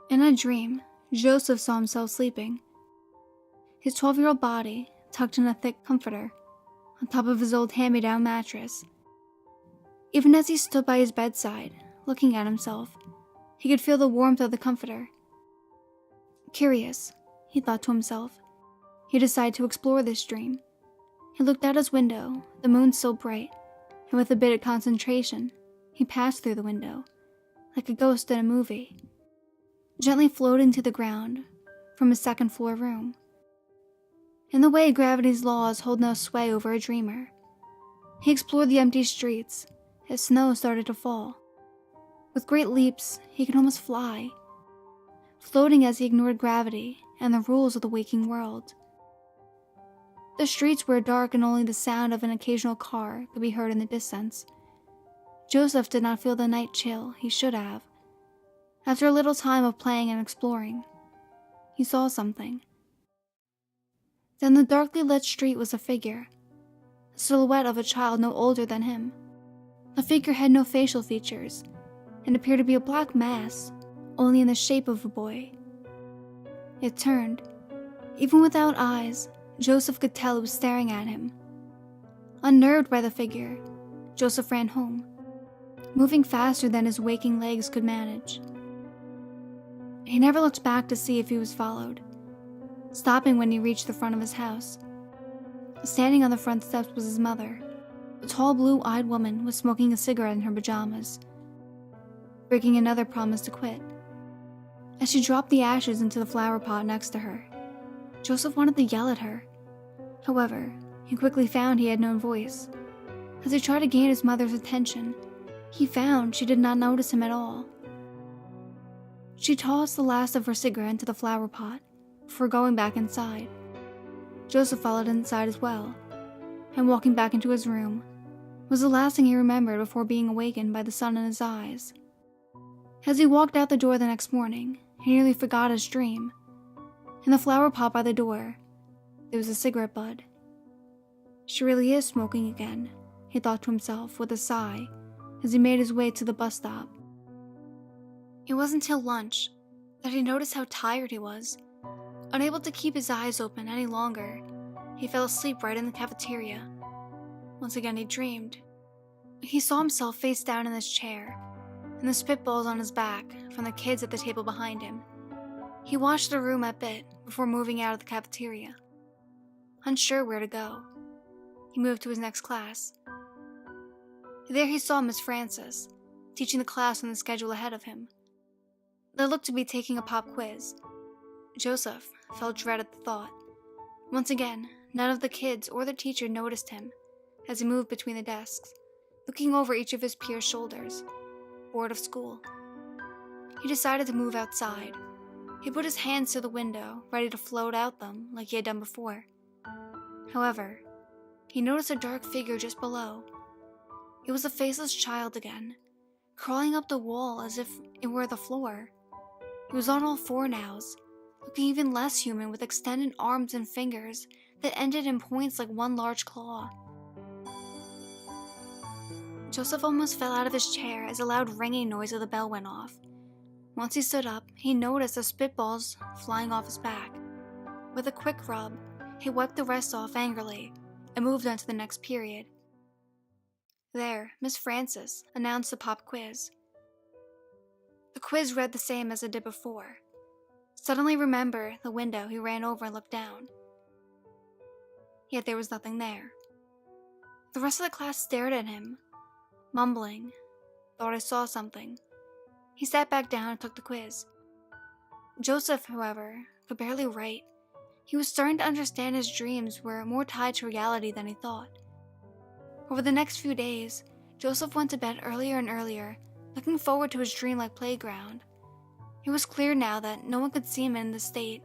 In a dream, Joseph saw himself sleeping, his 12-year-old body tucked in a thick comforter on top of his old hand-me-down mattress. Even as he stood by his bedside, looking at himself, he could feel the warmth of the comforter. Curious, he thought to himself, he decided to explore this dream. He looked out his window, the moon still bright, and with a bit of concentration, he passed through the window, like a ghost in a movie, gently floating to the ground from his second-floor room. In the way gravity's laws hold no sway over a dreamer, he explored the empty streets as snow started to fall. With great leaps, he could almost fly, floating as he ignored gravity and the rules of the waking world. The streets were dark and only the sound of an occasional car could be heard in the distance. Joseph did not feel the night chill he should have. After a little time of playing and exploring, he saw something. Down the darkly lit street was a figure, the silhouette of a child no older than him. The figure had no facial features and appeared to be a black mass, only in the shape of a boy. It turned. Even without eyes, Joseph could tell it was staring at him. Unnerved by the figure, Joseph ran home, moving faster than his waking legs could manage. He never looked back to see if he was followed, stopping when he reached the front of his house. Standing on the front steps was his mother. A tall, blue-eyed woman was smoking a cigarette in her pajamas, breaking another promise to quit. As she dropped the ashes into the flower pot next to her, Joseph wanted to yell at her. However, he quickly found he had no voice. As he tried to gain his mother's attention, he found she did not notice him at all. She tossed the last of her cigarette into the flower pot before going back inside. Joseph followed inside as well, and walking back into his room was the last thing he remembered before being awakened by the sun in his eyes. As he walked out the door the next morning, he nearly forgot his dream. In the flower pot by the door, there was a cigarette butt. She really is smoking again, he thought to himself with a sigh as he made his way to the bus stop. It wasn't until lunch that he noticed how tired he was. Unable to keep his eyes open any longer, he fell asleep right in the cafeteria. Once again he dreamed. He saw himself face down in his chair, and the spitballs on his back from the kids at the table behind him. He watched the room a bit before moving out of the cafeteria. Unsure where to go, he moved to his next class. There he saw Miss Francis, teaching the class on the schedule ahead of him. They looked to be taking a pop quiz. Joseph felt dread at the thought. Once again, none of the kids or the teacher noticed him as he moved between the desks, looking over each of his peers' shoulders, bored of school. He decided to move outside. He put his hands to the window, ready to float out them like he had done before. However, he noticed a dark figure just below. It was a faceless child again, crawling up the wall as if it were the floor. He was on all four nows, looking even less human with extended arms and fingers that ended in points like one large claw. Joseph almost fell out of his chair as a loud ringing noise of the bell went off. Once he stood up, he noticed the spitballs flying off his back. With a quick rub, he wiped the rest off angrily and moved on to the next period. There, Miss Francis announced the pop quiz. The quiz read the same as it did before. Suddenly remember the window, he ran over and looked down. Yet there was nothing there. The rest of the class stared at him, mumbling, "Thought I saw something." He sat back down and took the quiz. Joseph, however, could barely write. He was starting to understand his dreams were more tied to reality than he thought. Over the next few days, Joseph went to bed earlier and earlier, looking forward to his dreamlike playground. It was clear now that no one could see him in this state.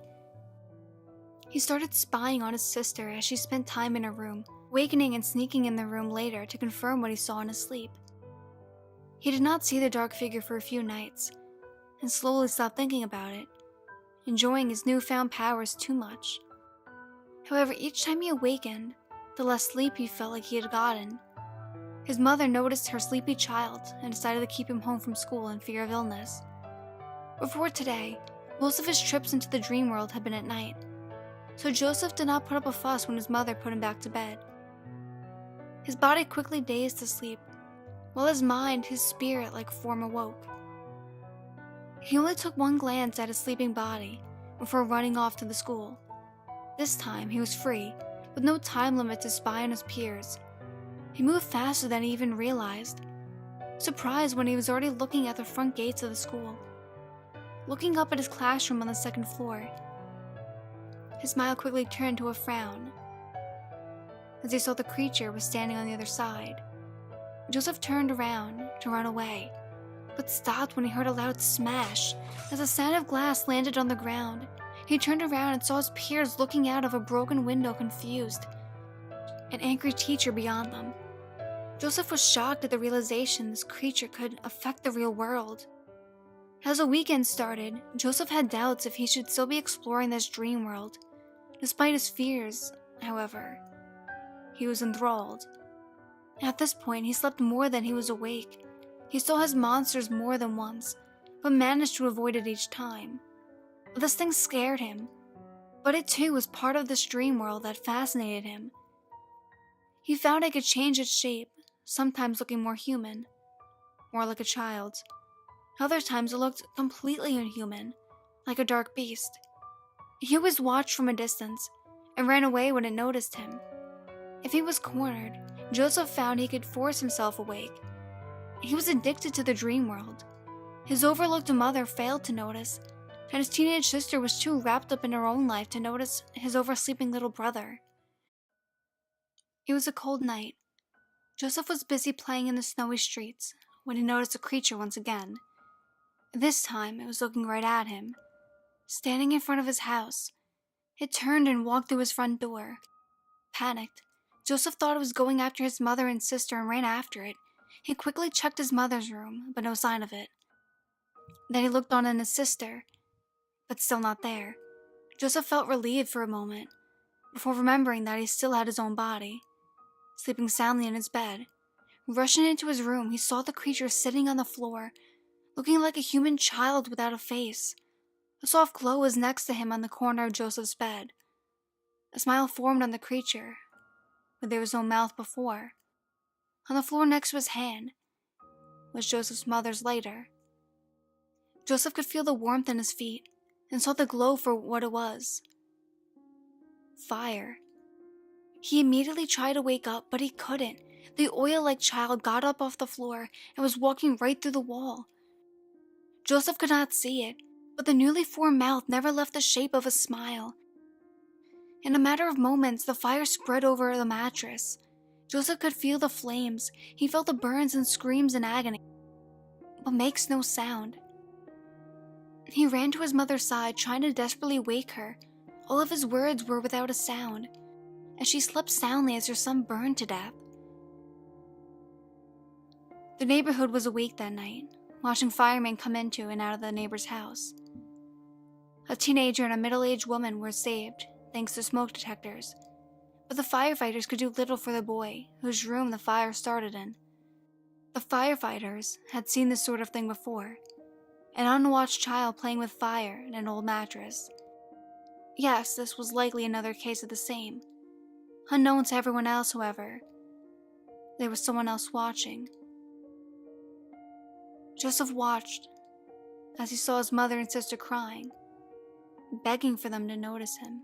He started spying on his sister as she spent time in her room, wakening and sneaking in the room later to confirm what he saw in his sleep. He did not see the dark figure for a few nights, and slowly stopped thinking about it, enjoying his newfound powers too much. However, each time he awakened, the less sleep he felt like he had gotten. His mother noticed her sleepy child and decided to keep him home from school in fear of illness. Before today, Most of his trips into the dream world had been at night, so Joseph did not put up a fuss when his mother put him back to bed. His body quickly dazed to sleep, while his mind, his spirit-like form awoke. He only took one glance at his sleeping body before running off to the school. This time, he was free, with no time limit to spy on his peers. He moved faster than he even realized, surprised when he was already looking at the front gates of the school. Looking up at his classroom on the second floor, his smile quickly turned to a frown as he saw the creature was standing on the other side. Joseph turned around to run away, but stopped when he heard a loud smash as a sound of glass landed on the ground. He turned around and saw his peers looking out of a broken window, confused, an angry teacher beyond them. Joseph was shocked at the realization this creature could affect the real world. As the weekend started, Joseph had doubts if he should still be exploring this dream world. Despite his fears, however, he was enthralled. At this point, he slept more than he was awake. He saw his monsters more than once, but managed to avoid it each time. This thing scared him, but it too was part of this dream world that fascinated him. He found it could change its shape, sometimes looking more human, more like a child. Other times it looked completely inhuman, like a dark beast. He always watched from a distance, and ran away when it noticed him. If he was cornered, Joseph found he could force himself awake. He was addicted to the dream world. His overlooked mother failed to notice, and his teenage sister was too wrapped up in her own life to notice his oversleeping little brother. It was a cold night. Joseph was busy playing in the snowy streets when he noticed a creature once again. This time, it was looking right at him, standing in front of his house. It turned and walked through his front door. Panicked, Joseph thought it was going after his mother and sister and ran after it. He quickly checked his mother's room, but no sign of it. Then he looked on in his sister, but still not there. Joseph felt relieved for a moment, before remembering that he still had his own body, sleeping soundly in his bed. Rushing into his room, he saw the creature sitting on the floor, looking like a human child without a face. A soft glow was next to him on the corner of Joseph's bed. A smile formed on the creature, but there was no mouth before. On the floor next to his hand was Joseph's mother's lighter. Joseph could feel the warmth in his feet and saw the glow for what it was. Fire. He immediately tried to wake up, but he couldn't. The oil-like child got up off the floor and was walking right through the wall. Joseph could not see it, but the newly formed mouth never left the shape of a smile. In a matter of moments, the fire spread over the mattress. Joseph could feel the flames. He felt the burns and screams in agony, but makes no sound. He ran to his mother's side, trying to desperately wake her. All of his words were without a sound, as she slept soundly as her son burned to death. The neighborhood was awake that night, watching firemen come into and out of the neighbor's house. A teenager and a middle-aged woman were saved, thanks to smoke detectors, but the firefighters could do little for the boy, whose room the fire started in. The firefighters had seen this sort of thing before, an unwatched child playing with fire in an old mattress. Yes, this was likely another case of the same. Unknown to everyone else, however, there was someone else watching. Joseph watched as he saw his mother and sister crying, begging for them to notice him.